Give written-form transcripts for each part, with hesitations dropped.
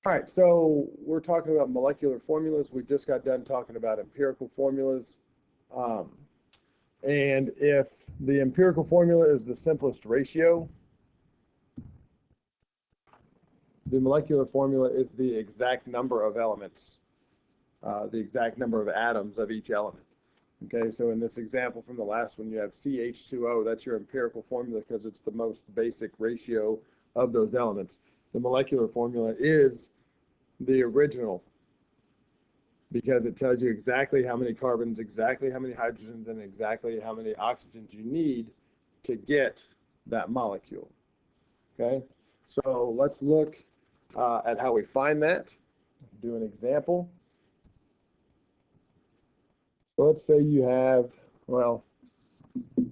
All right, so we're talking about molecular formulas. We just got done talking about empirical formulas. Um, and if the empirical formula is the simplest ratio, the molecular formula is the exact number of elements, the exact number of atoms of each element. Okay, so in this example from the last one, you have CH2O. That's your empirical formula because it's the most basic ratio of those elements. The molecular formula is the original because it tells you exactly how many carbons, exactly how many hydrogens, and exactly how many oxygens you need to get that molecule. Okay, so let's look at how we find that. Do an example. So let's say you have, well,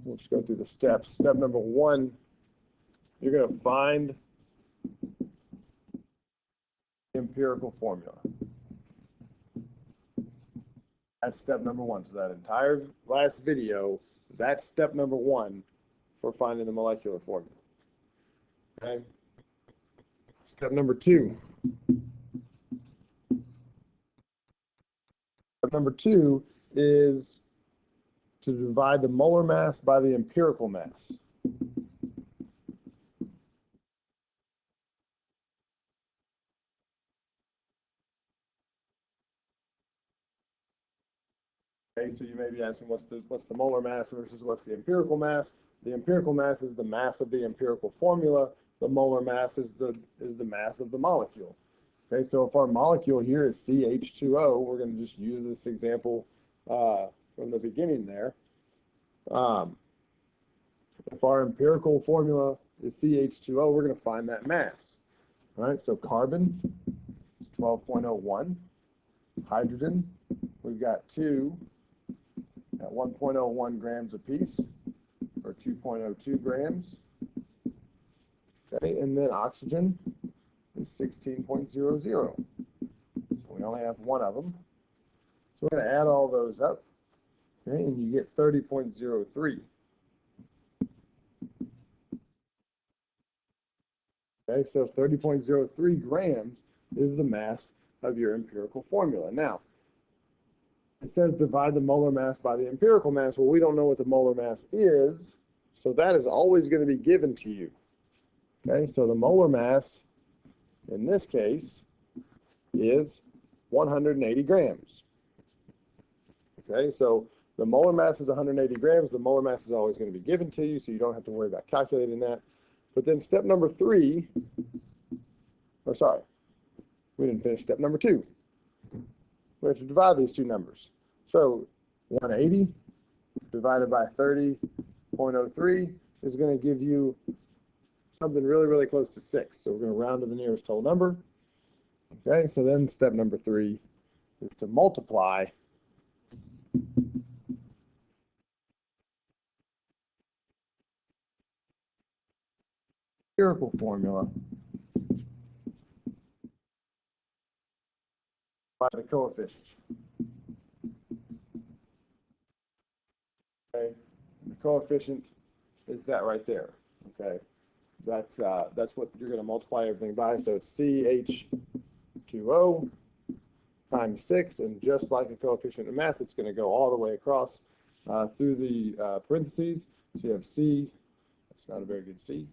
we'll just go through the steps. Step number one, you're going to find the empirical formula. That's step number one. So that entire last video, that's step number one for finding the molecular formula. Okay. Step number two. Step number two is to divide the molar mass by the empirical mass. Okay, so you may be asking, what's the molar mass versus what's the empirical mass? The empirical mass is the mass of the empirical formula. The molar mass is the mass of the molecule. Okay, so if our molecule here is CH2O, we're going to just use this example from the beginning there. If our empirical formula is CH2O, we're going to find that mass. All right, so carbon is 12.01. Hydrogen, we've got 2 at 1.01 grams apiece, or 2.02 grams. Okay, and then oxygen is 16.00. So we only have one of them. So we're going to add all those up, okay, and you get 30.03. Okay, so 30.03 grams is the mass of your empirical formula. Now, it says divide the molar mass by the empirical mass. Well, we don't know what the molar mass is, so that is always going to be given to you. Okay, so the molar mass in this case is 180 grams. Okay, so the molar mass is 180 grams. The molar mass is always going to be given to you, so you don't have to worry about calculating that. But then step number three, or sorry, we didn't finish step number two. We have to divide these two numbers. So 180 divided by 30.03 is going to give you something really, really close to 6. So we're going to round to the nearest whole number. Okay, so then step number three is to multiply empirical formula by the coefficient. Okay, and the coefficient is that right there. Okay, that's what you're going to multiply everything by. So it's CH2O times 6, and just like a coefficient in math, it's going to go all the way across through the parentheses. So you have C. That's not a very good C.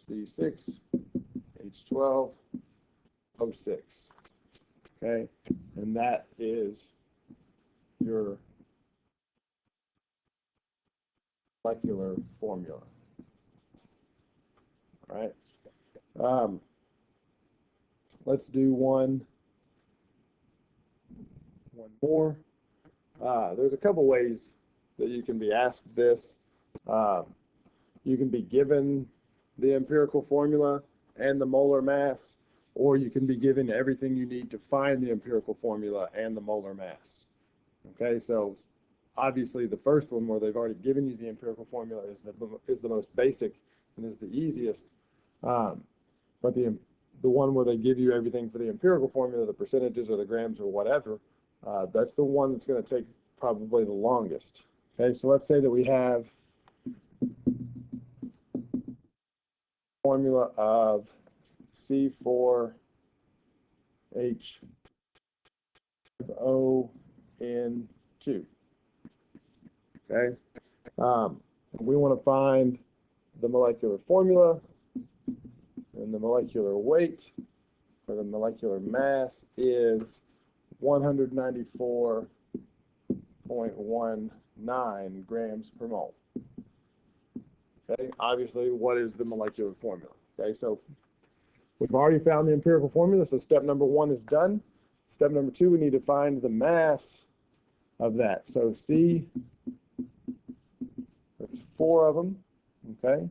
C6 H12 O6. Okay, and that is your molecular formula. All right. Let's do one more. There's a couple ways that you can be asked this. You can be given the empirical formula and the molar mass, or you can be given everything you need to find the empirical formula and the molar mass. Okay, so obviously the first one where they've already given you the empirical formula is the most basic and is the easiest. But the one where they give you everything for the empirical formula, the percentages or the grams or whatever, that's the one that's going to take probably the longest. Okay, so let's say that we have formula of C4H5ON2. Okay. We want to find the molecular formula, and the molecular weight or the molecular mass is 194.19 grams per mole. Okay, obviously, what is the molecular formula? Okay, so we've already found the empirical formula, so step number 1 is done. Step number 2, we need to find the mass of that. So C, there's 4 of them, okay,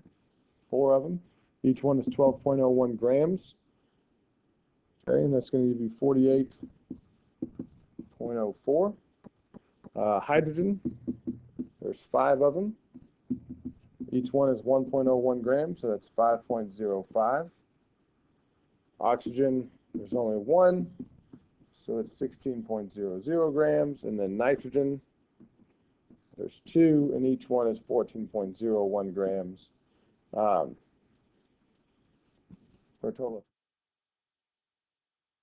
4 of them. Each one is 12.01 grams. Okay, and that's going to give you 48.04. Hydrogen, there's 5 of them. Each one is 1.01 grams, so that's 5.05. Oxygen, there's only 1, so it's 16.00 grams. And then nitrogen, there's 2, and each one is 14.01 grams. For a total of.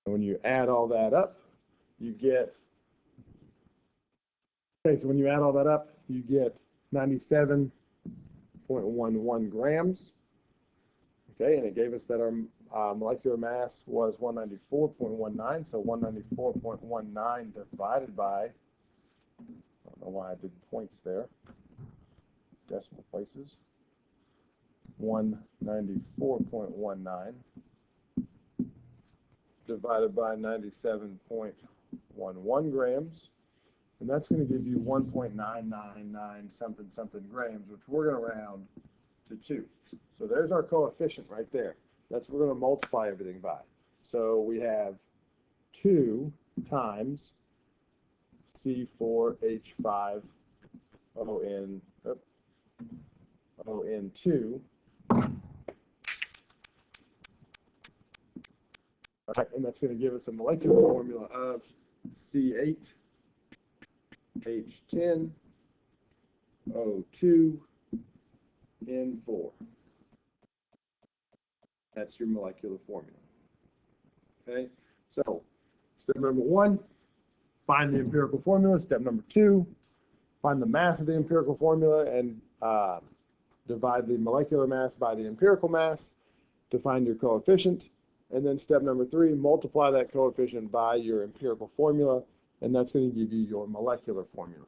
When you add all that up, you get, okay, so when you add all that up, you get 97.11 grams. Okay, and it gave us that our molecular mass was 194.19, so 194.19 divided by, I don't know why I did points there, decimal places, 194.19 divided by 97.11 grams, and that's going to give you 1.999 something grams, which we're going to round to 2. So there's our coefficient right there. That's what we're going to multiply everything by. So we have 2 times C4H5ON2. All right, and that's going to give us a molecular formula of C8H10O2N4. That's your molecular formula. Okay, so step number 1, find the empirical formula. Step number 2, find the mass of the empirical formula and divide the molecular mass by the empirical mass to find your coefficient. And then step number 3, multiply that coefficient by your empirical formula, and that's going to give you your molecular formula.